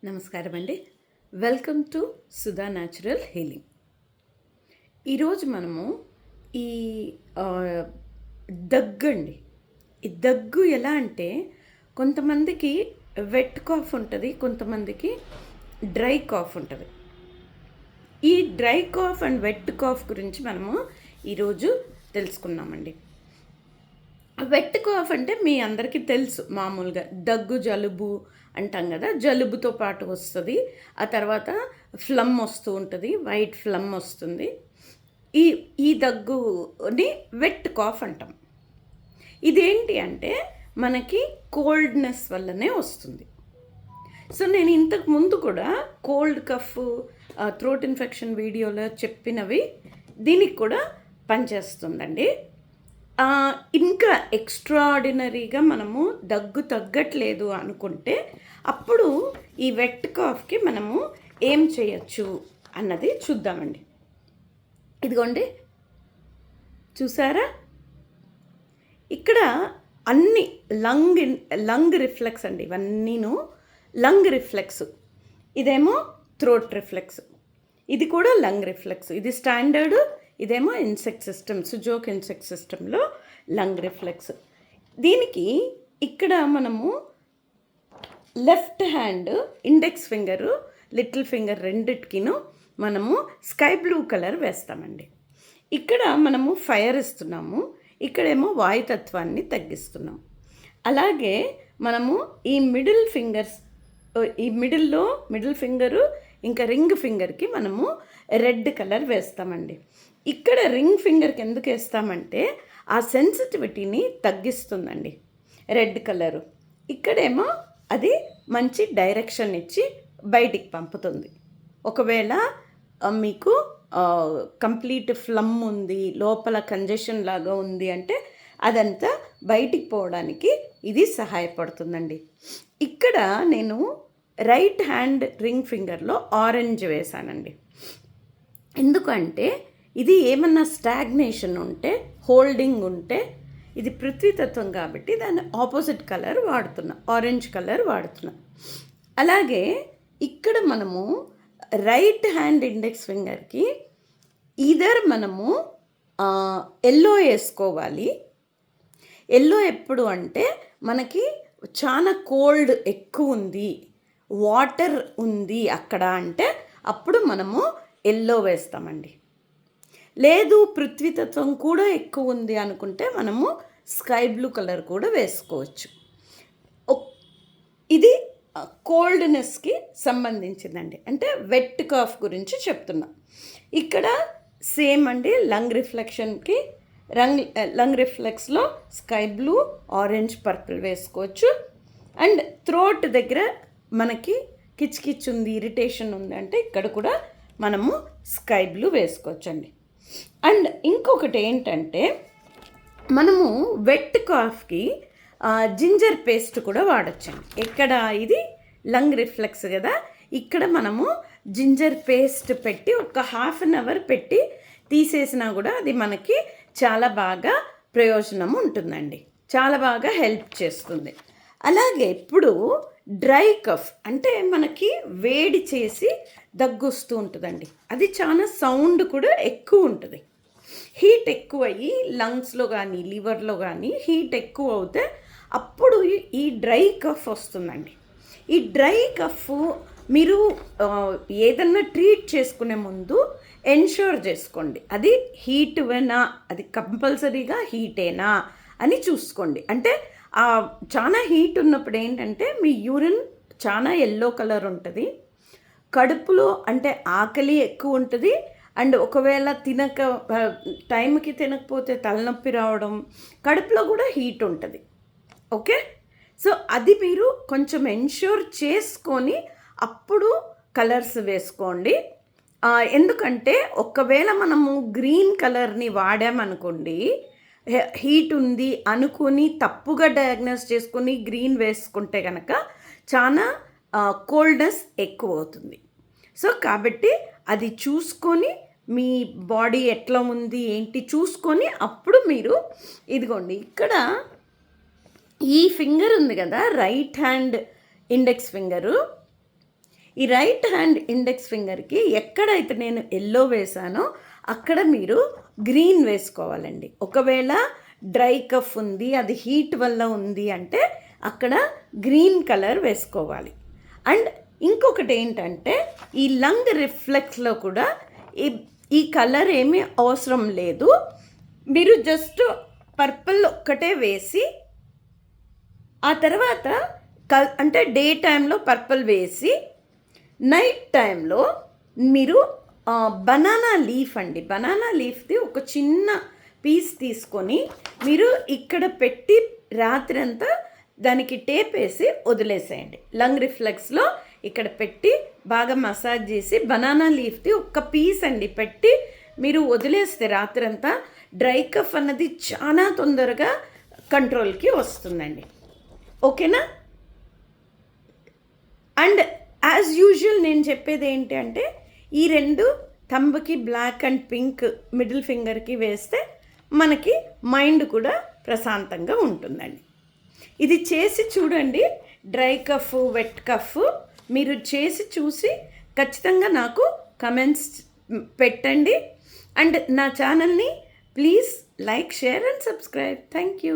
నమస్కారం అండి. Welcome to Sudha natural healing. ఈరోజు మనము ఈ ఆహ్, దగ్గండి. ఈ దగ్గు ఎలా అంటే కొంతమందికి వెట్ కాఫ్ ఉంటది. కొంతమందికి డ్రై కాఫ్ ఉంటది. ఈ dry cough and wet cough గురించి మనము ఈరోజు తెలుసుకుందామండి. వెట్ కాఫ్ అంటే మీ అందరికీ తెలుసు, మామూలుగా దగ్గు జలుబు అంటాం కదా, జలుబుతో పాటు వస్తుంది. ఆ తర్వాత ఫ్లమ్ వస్తూ ఉంటుంది, వైట్ ఫ్లమ్ వస్తుంది. ఈ ఈ దగ్గుని వెట్ కాఫ్ అంటాం. ఇదేంటి అంటే మనకి కోల్డ్నెస్ వల్లనే వస్తుంది. సో నేను ఇంతకు ముందు కూడా కోల్డ్ కఫ్, థ్రోట్ ఇన్ఫెక్షన్ వీడియోలో చెప్పినవి దీనికి కూడా పనిచేస్తుందండి. ఇంకా ఎక్స్ట్రాడినరీగా మనము దగ్గు తగ్గట్లేదు అనుకుంటే అప్పుడు ఈ వెట్ కాఫ్కి మనము ఏం చేయొచ్చు అన్నది చూద్దామండి. ఇదిగోండి, చూసారా? ఇక్కడ అన్ని లంగ్ రిఫ్లెక్స్ అండి, ఇవన్నీను లంగ్ రిఫ్లెక్స్. ఇదేమో థ్రోట్ రిఫ్లెక్స్, ఇది కూడా లంగ్ రిఫ్లెక్స్. ఇది స్టాండర్డ్, ఇదేమో ఇన్సెక్ట్ సిస్టమ్, సుజోక్ ఇన్సెక్ట్ సిస్టంలో లంగ్ రిఫ్లెక్స్. దీనికి ఇక్కడ మనము left hand, index finger, little finger రెండిటికిను మనము స్కై బ్లూ కలర్ వేస్తామండి. ఇక్కడ మనము ఫైర్ ఇస్తున్నాము, ఇక్కడేమో వాయుతత్వాన్ని తగ్గిస్తున్నాం. అలాగే మనము ఈ మిడిల్ ఫింగర్స్, ఈ మిడిల్ ఫింగరు ఇంకా రింగ్ ఫింగర్కి మనము రెడ్ కలర్ వేస్తామండి. ఇక్కడ రింగ్ ఫింగర్కి ఎందుకు వేస్తామంటే ఆ సెన్సిటివిటీని తగ్గిస్తుందండి రెడ్ కలరు. ఇక్కడేమో అది మంచి డైరెక్షన్ ఇచ్చి బయటికి పంపుతుంది. ఒకవేళ మీకు కంప్లీట్ ఫ్లమ్ ఉంది, లోపల కంజెషన్ లాగా ఉంది అంటే అదంతా బయటికి పోవడానికి ఇది సహాయపడుతుందండి. ఇక్కడ నేను రైట్ హ్యాండ్ రింగ్ ఫింగర్లో ఆరెంజ్ వేసానండి. ఎందుకంటే ఇది ఏమన్నా స్టాగ్నేషన్ ఉంటే, హోల్డింగ్ ఉంటే, ఇది పృథ్వీతత్వం కాబట్టి దాని ఆపోజిట్ కలర్ వాడుతున్నా, ఆరెంజ్ కలర్ వాడుతున్నా. అలాగే ఇక్కడ మనము రైట్ హ్యాండ్ ఇండెక్స్ ఫింగర్కి ఈధర్ మనము ఎల్లో వేసుకోవాలి. ఎల్లో ఎప్పుడు అంటే మనకి చాలా కోల్డ్ ఎక్కువ ఉంది, వాటర్ ఉంది అక్కడ అంటే అప్పుడు మనము ఎల్లో వేస్తామండి. లేదు పృథ్వీతత్వం కూడా ఎక్కువ ఉంది అనుకుంటే మనము స్కై బ్లూ కలర్ కూడా వేసుకోవచ్చు. ఇది కోల్డ్నెస్కి సంబంధించిందండి, అంటే వెట్ కాఫ్ గురించి చెప్తున్నా. ఇక్కడ సేమ్ అండి, లంగ్ రిఫ్లెక్స్లో స్కై బ్లూ, ఆరెంజ్, పర్పుల్ వేసుకోవచ్చు. అండ్ థ్రోట్ దగ్గర మనకి కిచ్ ఉంది, ఇరిటేషన్ ఉంది అంటే ఇక్కడ కూడా మనము స్కై బ్లూ వేసుకోవచ్చండి. అండ్ ఇంకొకటి ఏంటంటే మనము వెట్ కాఫ్కి జింజర్ పేస్ట్ కూడా వాడచ్చండి. ఇక్కడ ఇది లంగ్ రిఫ్లెక్స్ కదా, ఇక్కడ మనము జింజర్ పేస్ట్ పెట్టి ఒక హాఫ్ అన్ అవర్ పెట్టి తీసేసినా కూడా అది మనకి చాలా బాగా ప్రయోజనం ఉంటుందండి, చాలా బాగా హెల్ప్ చేస్తుంది. అలాగే ఇప్పుడు డ్రై కఫ్ అంటే మనకి వేడి చేసి దగ్గు వస్తూ ఉంటుందండి, అది చాలా సౌండ్ కూడా ఎక్కువ ఉంటుంది. హీట్ ఎక్కువ అయ్యి లంగ్స్లో కానీ లివర్లో కానీ హీట్ ఎక్కువ అవుతే అప్పుడు ఈ డ్రై కఫ్ వస్తుందండి. ఈ డ్రై కఫ్ మీరు ఏదన్నా ట్రీట్ చేసుకునే ముందు ఎన్ష్యూర్ చేసుకోండి, అది హీట్వేనా, అది కంపల్సరీగా హీటేనా అని చూసుకోండి. అంటే చాలా హీట్ ఉన్నప్పుడు ఏంటంటే మీ యూరిన్ చాలా ఎల్లో కలర్ ఉంటుంది, కడుపులో అంటే ఆకలి ఎక్కువ ఉంటుంది, అండ్ ఒకవేళ టైంకి తినకపోతే తలనొప్పి రావడం, కడుపులో కూడా హీట్ ఉంటుంది. ఓకే, సో అది మీరు కొంచెం ఎన్ష్యూర్ చేసుకొని అప్పుడు కలర్స్ వేసుకోండి. ఎందుకంటే ఒకవేళ మనము గ్రీన్ కలర్ని వాడామనుకోండి, హీట్ ఉంది అనుకుని తప్పుగా డయాగ్నోస్ చేసుకుని గ్రీన్ వేసుకుంటే కనుక చాలా కోల్డ్నెస్ ఎక్కువ అవుతుంది. సో కాబట్టి అది చూసుకొని మీ బాడీ ఎట్లా ఉంది ఏంటి చూసుకొని అప్పుడు మీరు ఇదిగోండి, ఇక్కడ ఈ ఫింగర్ ఉంది కదా, రైట్ హ్యాండ్ ఇండెక్స్ ఫింగరు, ఈ రైట్ హ్యాండ్ ఇండెక్స్ ఫింగర్కి ఎక్కడైతే నేను ఎల్లో వేసానో అక్కడ మీరు గ్రీన్ వేసుకోవాలండి. ఒకవేళ డ్రై కఫ్ ఉంది, అది హీట్ వల్ల ఉంది అంటే అక్కడ గ్రీన్ కలర్ వేసుకోవాలి. అండ్ ఇంకొకటి ఏంటంటే ఈ లంగ్ రిఫ్లెక్స్లో కూడా ఈ కలర్ ఏమీ అవసరం లేదు. మీరు జస్ట్ పర్పుల్ ఒక్కటే వేసి ఆ తర్వాత అంటే డే టైంలో పర్పుల్ వేసి నైట్ టైంలో మీరు బనానా లీఫ్ అండి, బనానా లీఫ్ది ఒక చిన్న పీస్ తీసుకొని మీరు ఇక్కడ పెట్టి రాత్రి అంతా దానికి టేప్ వేసి వదిలేసేయండి. లంగ్ రిఫ్లెక్స్లో ఇక్కడ పెట్టి బాగా మసాజ్ చేసి బనానా లీఫ్ది ఒక పీస్ అండి పెట్టి మీరు వదిలేస్తే రాత్రంతా డ్రై కఫ్ అన్నది చాలా తొందరగా కంట్రోల్కి వస్తుందండి. ఓకేనా? అండ్ యాజ్ యూజువల్ నేను చెప్పేది ఏంటి అంటే ఈ రెండు థంబ్కి బ్లాక్ అండ్ పింక్ మిడిల్ ఫింగర్కి వేస్తే మనకి మైండ్ కూడా ప్రశాంతంగా ఉంటుందండి. ఇది చేసి చూడండి. డ్రై కఫ్, వెట్ కఫ్ మీరు చేసి చూసి ఖచ్చితంగా నాకు కమెంట్స్ పెట్టండి. అండ్ నా ఛానల్ని please like, share and subscribe. Thank you.